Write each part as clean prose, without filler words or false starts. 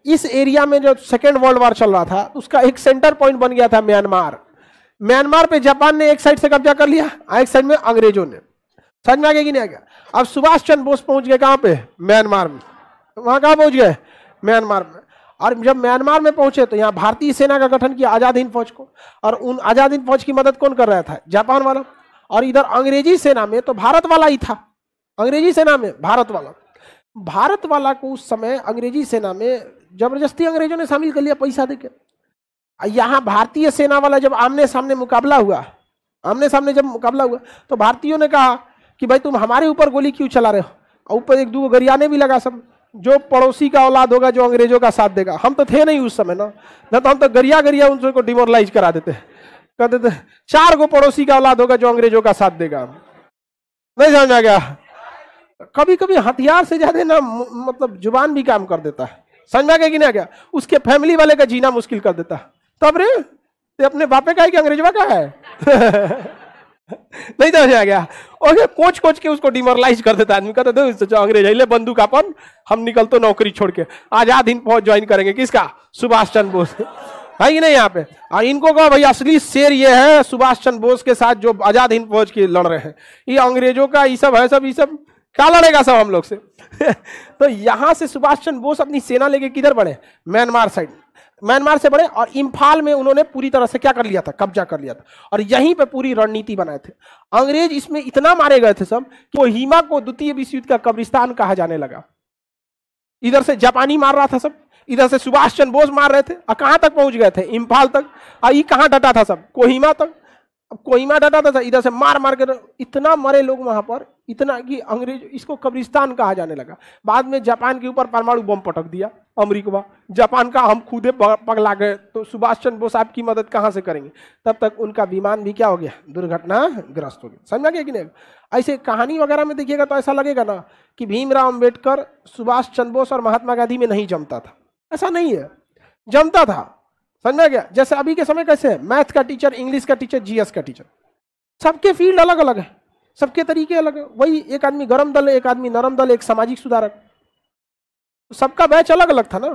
इस एरिया में जो सेकेंड वर्ल्ड वॉर चल रहा था उसका एक सेंटर पॉइंट बन गया था म्यांमार। म्यांमार पे जापान ने एक साइड से कब्जा कर लिया, एक साइड में अंग्रेजों ने। समझ में आ गया कि नहीं आ गया? अब सुभाष चंद्र बोस पहुंच गए कहां पे? म्यांमार में। वहां कहां पहुंच गए? म्यांमार में। और जब म्यांमार में पहुंचे तो यहाँ भारतीय सेना का गठन किया, आजाद हिंद फौज को। और उन आजाद हिंद फौज की मदद कौन कर रहा था? जापान वाला। और इधर अंग्रेजी सेना में तो भारत वाला ही था, अंग्रेजी सेना में भारत वाला। भारत वाला को उस समय अंग्रेजी सेना में जबरदस्ती अंग्रेजों ने शामिल कर लिया पैसा देके। यहाँ भारतीय सेना वाला जब आमने सामने मुकाबला हुआ, तो भारतीयों ने कहा कि भाई तुम हमारे ऊपर गोली क्यों चला रहे हो? और ऊपर एक दो गरियाने भी लगा सब, जो पड़ोसी का औलाद होगा जो अंग्रेजों का साथ देगा। हम तो थे नहीं उस समय ना तो हम तो गरिया उनको डिमोरलाइज करा देते, कहते थे 4 गो पड़ोसी का औलाद होगा जो अंग्रेजों का साथ देगा। नहीं समझ आ गया? कभी कभी हथियार से ज्यादा ना मतलब जुबान भी काम कर देता है। समझ में आ गया कि नहीं आ गया? उसके फैमिली वाले का जीना मुश्किल कर देता है। तब रे ते अपने बापे का है कि अंग्रेजवा का है? नहीं समझ आ गया? और कोच के उसको डिमोरलाइज कर देता आदमी। कहते थे अंग्रेज ले बंदूक अपन, हम निकल तो नौकरी छोड़ के आजाद हिंद फौज ज्वाइन करेंगे। किसका? सुभाष चंद्र बोस है कि नहीं यहाँ पे? और इनको कहा भाई असली शेर ये है सुभाष चंद्र बोस के साथ जो आजाद हिंद फौज के लड़ रहे हैं। ये अंग्रेजों का ये सब है, ये सब क्या लड़ेगा सब हम लोग से। तो यहां से सुभाष चंद्र बोस अपनी सेना लेके किधर बढ़े? Myanmar side. म्यांमार से बढ़े और इम्फाल में उन्होंने पूरी तरह से क्या कर लिया था? कब्जा कर लिया था। और यहीं पे पूरी रणनीति बनाए थे। अंग्रेज इसमें इतना मारे गए थे सब कि कोहिमा को द्वितीय विश्व युद्ध का कब्रिस्तान कहा जाने लगा। इधर से जापानी मार रहा था सब, इधर से सुभाष चंद्र बोस मार रहे थे। और कहां तक पहुंच गए थे? इम्फाल तक। और ये कहां डटा था सब? कोहिमा तक। अब कोहिमा डटा था, इधर से मार मार कर इतना मरे लोग वहां पर, इतना कि अंग्रेज इसको कब्रिस्तान कहा जाने लगा। बाद में जापान के ऊपर परमाणु बम पटक दिया अमेरिका। जापान का हम खुदे पगला गए, तो सुभाष चंद्र बोस आपकी मदद कहां से करेंगे? तब तक उनका विमान भी क्या हो गया? दुर्घटनाग्रस्त हो गया। समझ गया कि नहीं? ऐसे कहानी वगैरह में देखिएगा तो ऐसा लगेगा ना कि भीमराव अंबेडकर, सुभाष चंद्र बोस और महात्मा गांधी में नहीं जमता था। ऐसा नहीं है, जमता था। समझ में गया? जैसे अभी के समय कैसे है, मैथ का टीचर, इंग्लिश का टीचर, जीएस का टीचर, सबके फील्ड अलग अलग है, सबके तरीके अलग है। वही एक आदमी गरम दल, एक आदमी नरम दल, एक सामाजिक सुधारक, सबका बैच अलग अलग था ना।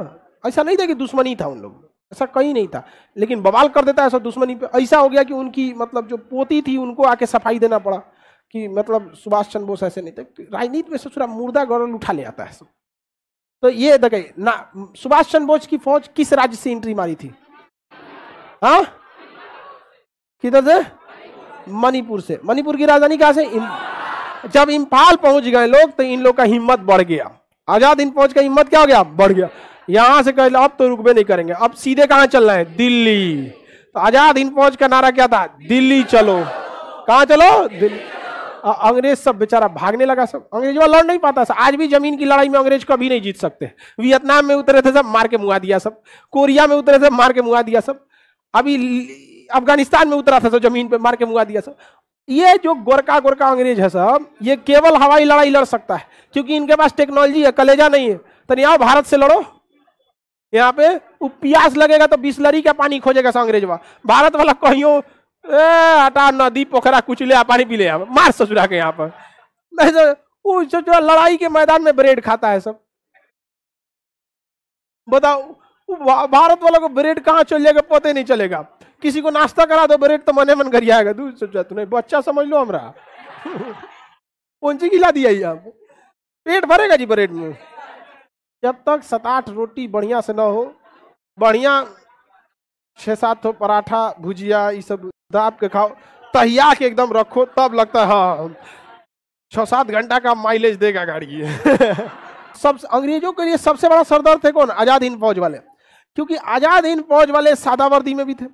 ऐसा नहीं था कि दुश्मनी था उन लोग में, ऐसा कहीं नहीं था। लेकिन बवाल कर देता है ऐसा दुश्मनी पे। ऐसा हो गया कि उनकी मतलब जो पोती थी उनको आके सफाई देना पड़ा कि मतलब सुभाष चंद्र बोस ऐसे नहीं थे। राजनीति में सबसे मुर्दा गौरव उठा ले आता है सब। तो ये देखिए ना, सुभाष चंद्र बोस की फौज किस राज्य से एंट्री मारी थी? हाँ, किधर से? मणिपुर से। मणिपुर की राजधानी कहां से? जब इम्फाल पहुंच गए लोग तो इन लोग का हिम्मत बढ़ गया। आजाद हिंद फौज का हिम्मत क्या हो गया? बढ़ गया। यहां से कह अब तो रुकबे नहीं करेंगे, अब सीधे कहां चलना है? दिल्ली। तो आजाद हिंद फौज का नारा क्या था? दिल्ली चलो। कहां चलो? दिल्ली। अंग्रेज सब बेचारा भागने लगा सब। अंग्रेज लड़ नहीं पाता। आज भी जमीन की लड़ाई में अंग्रेज कभी नहीं जीत सकते। वियतनाम में उतरे थे सब, मार के मुआ दिया सब। कोरिया में उतरे थे, मार के मुआ दिया सब। अभी अफगानिस्तान में उतरा था सब, जमीन पे मार के मुआ दिया सब। ये जो गोरका अंग्रेज है सब, ये केवल हवाई लड़ाई लड़ सकता है क्योंकि इनके पास टेक्नोलॉजी है, कलेजा नहीं है। तो यहाँ भारत से लड़ो, यहाँ पे प्यास लगेगा तो बिस्लरी का पानी खोजेगा अंग्रेजवा। भारत वाला कहियो हटा नदी पोखरा कुछ ले पानी पी ले, मार ससुरा के यहाँ पर। जो लड़ाई के मैदान में ब्रेड खाता है सब। बताओ भारत वालों को ब्रेड कहाँ चल जाएगा पता ही नहीं चलेगा। किसी को नाश्ता करा दो ब्रेड तो मने मन घर आएगा। दूध सोचा तूने बच्चा समझ लो हमरा। कौन सी खिला दिया यहाँ पेट भरेगा जी ब्रेड में? जब तक 7-8 रोटी बढ़िया से ना हो, बढ़िया 6-7 पराठा भुजिया ये सब दाब के खाओ, तहिया के एकदम रखो, तब लगता है हाँ 6-7 घंटा का माइलेज देगा गाड़ी। सब अंग्रेजों के लिए सबसे बड़ा सरदर्द थे कौन? आजाद हिंद फौज वाले। क्योंकि आजाद हिंद फौज वाले सादा वर्दी में भी थे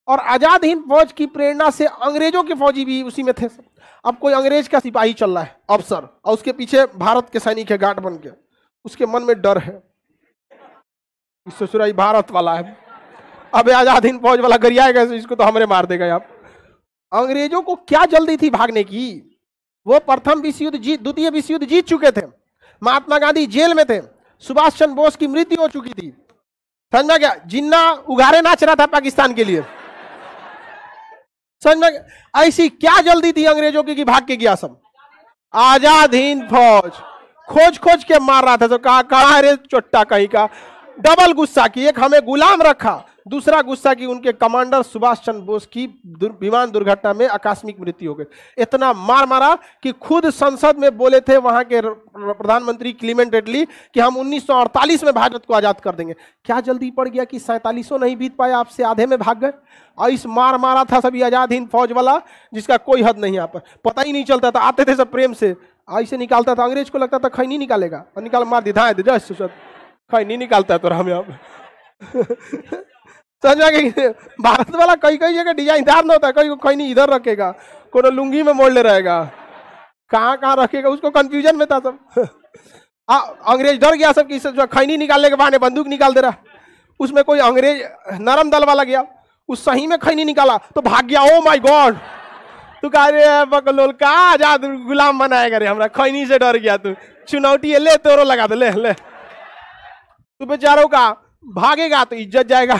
और आजाद हिंद फौज की प्रेरणा से अंग्रेजों के फौजी भी उसी में थे। अब कोई अंग्रेज का सिपाही चल रहा है अफसर और उसके पीछे भारत के सैनिक है गार्ड बन के, उसके मन में डर है, ससुराई भारत वाला है, अब आजाद हिंद फौज वाला गरियाएगा इसको तो हमरे मार देगा। आप अंग्रेजों को क्या जल्दी थी भागने की? वो प्रथम विश्व युद्ध द्वितीय विश्व युद्ध जीत चुके थे। महात्मा गांधी जेल में थे, सुभाष चंद्र बोस की मृत्यु हो चुकी थी। समझा क्या? जिन्ना उघारे नाच रहा था पाकिस्तान के लिए। समझ में? ऐसी क्या जल्दी थी अंग्रेजों की कि भाग के गया सब? आजाद हिंद फौज खोज खोज के मार रहा था। तो कहा रे चोट्टा कहीं का, डबल गुस्सा की, एक हमें गुलाम रखा, दूसरा गुस्सा की उनके कमांडर सुभाष चंद्र बोस की विमान दुर्घटना में आकस्मिक मृत्यु हो गई। इतना मार मारा कि खुद संसद में बोले थे वहां के प्रधानमंत्री क्लीमेंट एटली कि हम 1948 में भारत को आजाद कर देंगे। क्या जल्दी पड़ गया कि 47 नहीं बीत पाया, आपसे आधे में भाग गए। और इस मार मारा था सभी आजाद हिंद फौज वाला, जिसका कोई हद नहीं। यहाँ पर पता ही नहीं चलता था, आते थे सब प्रेम से, ऐसे निकालता था। अंग्रेज को लगता था खैनी निकालेगा, और निकाल मार दी था खैनी निकालता तो हम यहाँ पे समझ में। भारत वाला कई कई जगह डिजाइनदार न होता है, कहीं खैनी इधर रखेगा, कोनो लुंगी में मोड़ ले रहेगा, कहाँ कहाँ रखेगा, उसको कंफ्यूजन में था सब। अंग्रेज डर गया सब कि खैनी निकालने के बहाने बंदूक निकाल दे रहा। उसमें कोई अंग्रेज नरम दल वाला गया, उस सही में खैनी निकाला तो भाग गया। ओ माय गॉड, तू कह रहे बकलोल का आजाद गुलाम बनाएगा रे, हमरा खैनी से डर गया तू, चुनौती ले तोरो लगा दे, ले तू बेचारों का भागेगा तो इज्जत जाएगा,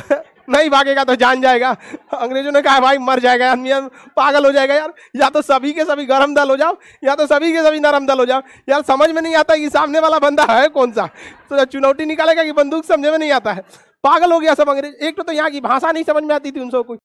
नहीं भागेगा तो जान जाएगा। अंग्रेजों ने कहा भाई मर जाएगा आदमी, पागल हो जाएगा यार, या तो सभी के सभी गरम दल हो जाओ या तो सभी के सभी नरम दल हो जाओ। यार समझ में नहीं आता कि सामने वाला बंदा है कौन सा, तो चुनौती निकालेगा कि बंदूक, समझ में नहीं आता है। पागल हो गया सब अंग्रेज। एक तो यहाँ की भाषा नहीं समझ में आती थी उन सबको।